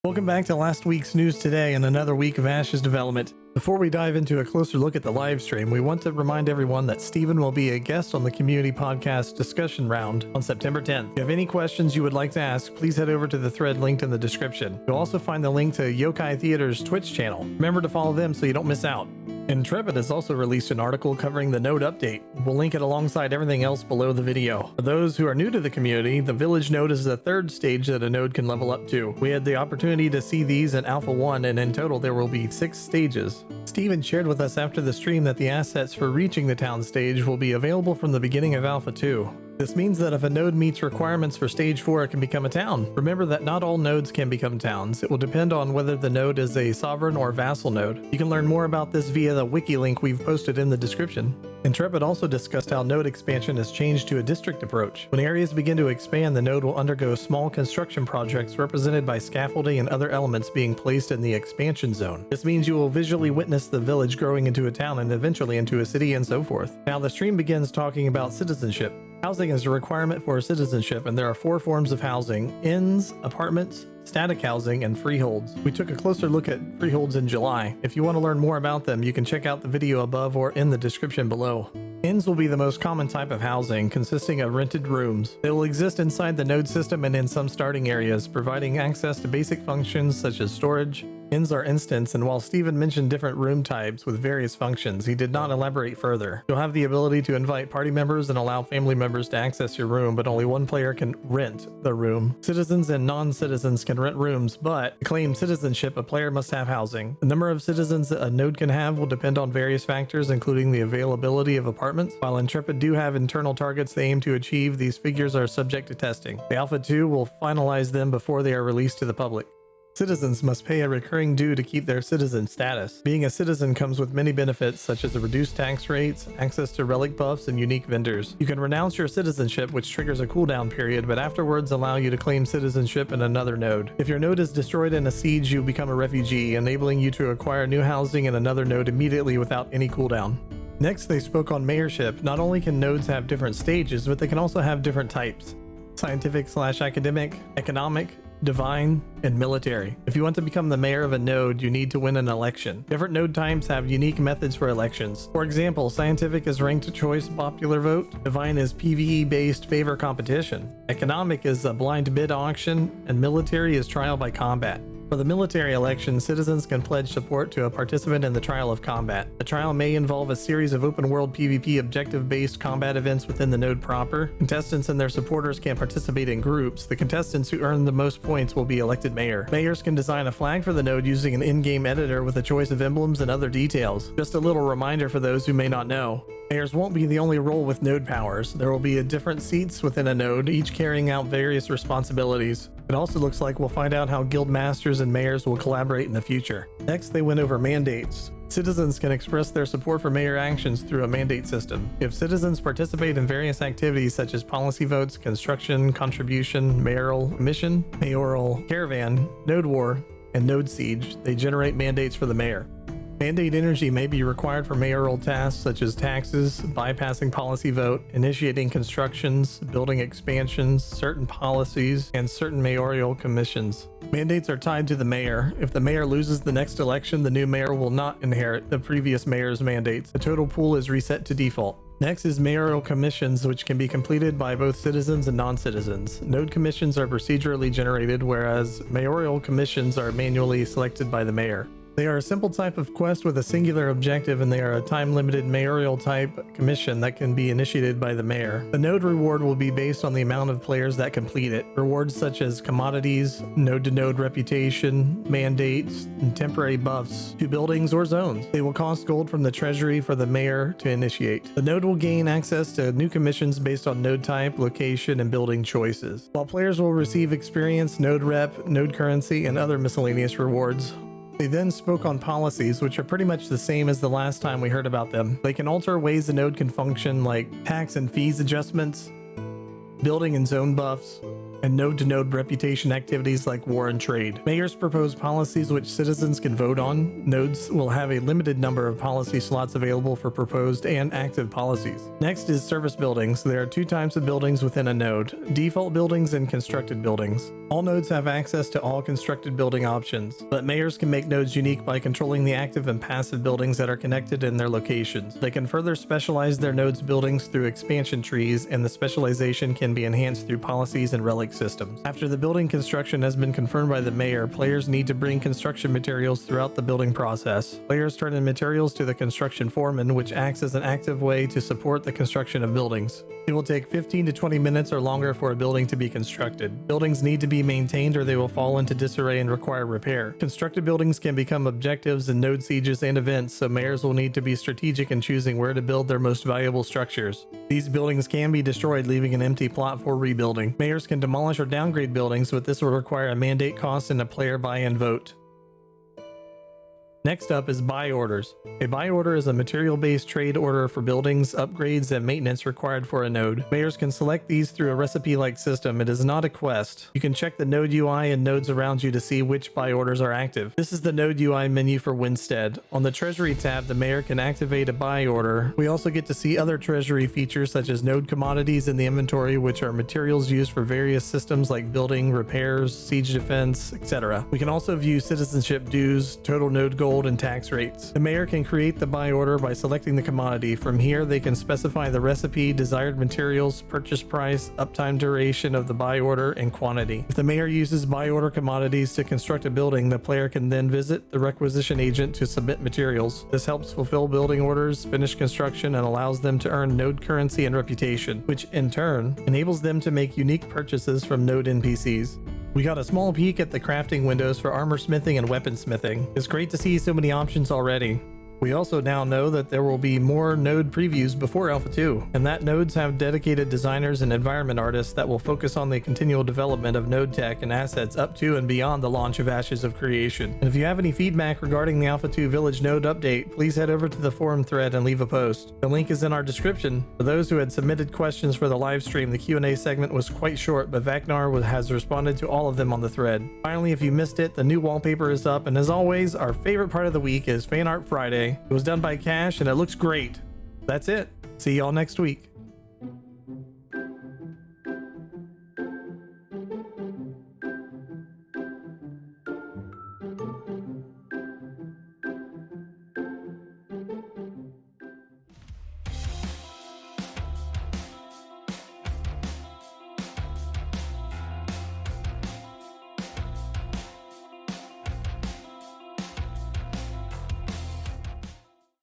Welcome back to last week's news today and another week of Ash's development. Before we dive into a closer look at the live stream, we want to remind everyone that Steven will be a guest on the community podcast discussion round on September 10th. If you have any questions you would like to ask, please head over to the thread linked in the description. You'll also find the link to YokaiTheater's Twitch channel. Remember to follow them so you don't miss out. Intrepid has also released an article covering the node update. We'll link it alongside everything else below the video. For those who are new to the community, the village node is the third stage that a node can level up to. We had the opportunity to see these in Alpha 1, and in total there will be 6 stages. Steven shared with us after the stream that the assets for reaching the town stage will be available from the beginning of Alpha 2. This means that if a node meets requirements for stage 4, it can become a town. Remember that not all nodes can become towns. It will depend on whether the node is a sovereign or vassal node. You can learn more about this via the wiki link we've posted in the description. Intrepid also discussed how node expansion has changed to a district approach. When areas begin to expand, the node will undergo small construction projects represented by scaffolding and other elements being placed in the expansion zone. This means you will visually witness the village growing into a town and eventually into a city and so forth. Now the stream begins talking about citizenship. Housing is a requirement for citizenship, and there are 4 forms of housing: inns, apartments, static housing, and freeholds. We took a closer look at freeholds in July. If you want to learn more about them, you can check out the video above or in the description below. Inns will be the most common type of housing, consisting of rented rooms. They will exist inside the node system and in some starting areas, providing access to basic functions such as storage. Inns are instance, and while Steven mentioned different room types with various functions, he did not elaborate further. You'll have the ability to invite party members and allow family members to access your room, but only one player can rent the room. Citizens and non-citizens can rent rooms, but to claim citizenship, a player must have housing. The number of citizens that a node can have will depend on various factors, including the availability of apartments. While Intrepid do have internal targets they aim to achieve, these figures are subject to testing. The Alpha 2 will finalize them before they are released to the public. Citizens must pay a recurring due to keep their citizen status. Being a citizen comes with many benefits such as a reduced tax rates, access to relic buffs, and unique vendors. You can renounce your citizenship, which triggers a cooldown period, but afterwards allow you to claim citizenship in another node. If your node is destroyed in a siege, you become a refugee, enabling you to acquire new housing in another node immediately without any cooldown. Next, they spoke on Mayorship. Not only can nodes have different stages, but they can also have different types: scientific/academic, economic, divine, and military. If you want to become the mayor of a node, you need to win an election. Different node types have unique methods for elections. For example, scientific is ranked choice popular vote, divine is PvE based favor competition, economic is a blind bid auction, and military is trial by combat. For the military election, citizens can pledge support to a participant in the trial of combat. The trial may involve a series of open-world PvP objective-based combat events within the node proper. Contestants and their supporters can participate in groups. The contestants who earn the most points will be elected mayor. Mayors can design a flag for the node using an in-game editor with a choice of emblems and other details. Just a little reminder for those who may not know. Mayors won't be the only role with node powers. There will be different seats within a node, each carrying out various responsibilities. It also looks like we'll find out how guild masters and mayors will collaborate in the future. Next, they went over mandates. Citizens can express their support for mayor actions through a mandate system. If citizens participate in various activities such as policy votes, construction, contribution, mayoral mission, mayoral, caravan, node war, and node siege, they generate mandates for the mayor. Mandate energy may be required for mayoral tasks such as taxes, bypassing policy vote, initiating constructions, building expansions, certain policies, and certain mayoral commissions. Mandates are tied to the mayor. If the mayor loses the next election, the new mayor will not inherit the previous mayor's mandates. The total pool is reset to default. Next is mayoral commissions, which can be completed by both citizens and non-citizens. Node commissions are procedurally generated, whereas mayoral commissions are manually selected by the mayor. They are a simple type of quest with a singular objective, and they are a time-limited mayoral type commission that can be initiated by the mayor. The node reward will be based on the amount of players that complete it. Rewards such as commodities, node-to-node reputation, mandates, and temporary buffs to buildings or zones. They will cost gold from the treasury for the mayor to initiate. The node will gain access to new commissions based on node type, location, and building choices, while players will receive experience, node rep, node currency, and other miscellaneous rewards. They then spoke on policies, which are pretty much the same as the last time we heard about them. They can alter ways the node can function, like tax and fees adjustments, building and zone buffs, and node-to-node reputation activities like war and trade. Mayors propose policies which citizens can vote on. Nodes will have a limited number of policy slots available for proposed and active policies. Next is service buildings. There are two types of buildings within a node: default buildings and constructed buildings. All nodes have access to all constructed building options, but mayors can make nodes unique by controlling the active and passive buildings that are connected in their locations. They can further specialize their nodes' buildings through expansion trees, and the specialization can be enhanced through policies and relic systems. After the building construction has been confirmed by the mayor, players need to bring construction materials throughout the building process. Players turn in materials to the construction foreman, which acts as an active way to support the construction of buildings. It will take 15 to 20 minutes or longer for a building to be constructed. Buildings need to be maintained or they will fall into disarray and require repair. Constructed buildings can become objectives in node sieges and events, so mayors will need to be strategic in choosing where to build their most valuable structures. These buildings can be destroyed, leaving an empty plot for rebuilding. Mayors can demolish or downgrade buildings, but this will require a mandate cost and a player buy-in vote. Next up is buy orders. A buy order is a material-based trade order for buildings, upgrades, and maintenance required for a node. Mayors can select these through a recipe-like system. It is not a quest. You can check the node UI and nodes around you to see which buy orders are active. This is the node UI menu for Winstead. On the Treasury tab, the mayor can activate a buy order. We also get to see other Treasury features such as node commodities in the inventory, which are materials used for various systems like building, repairs, siege defense, etc. We can also view citizenship dues, total node gold, and tax rates. The mayor can create the buy order by selecting the commodity. From here, they can specify the recipe, desired materials, purchase price, uptime duration of the buy order, and quantity. If the mayor uses buy order commodities to construct a building, the player can then visit the requisition agent to submit materials. This helps fulfill building orders, finish construction, and allows them to earn node currency and reputation, which in turn enables them to make unique purchases from node NPCs. We got a small peek at the crafting windows for armor smithing and weapon smithing. It's great to see so many options already. We also now know that there will be more node previews before Alpha 2, and that nodes have dedicated designers and environment artists that will focus on the continual development of node tech and assets up to and beyond the launch of Ashes of Creation. And if you have any feedback regarding the Alpha 2 Village node update, please head over to the forum thread and leave a post. The link is in our description. For those who had submitted questions for the live stream, the Q&A segment was quite short, but Vaknar has responded to all of them on the thread. Finally, if you missed it, the new wallpaper is up, and as always, our favorite part of the week is Fan Art Friday. It was done by Cash and it looks great. That's it. See y'all next week.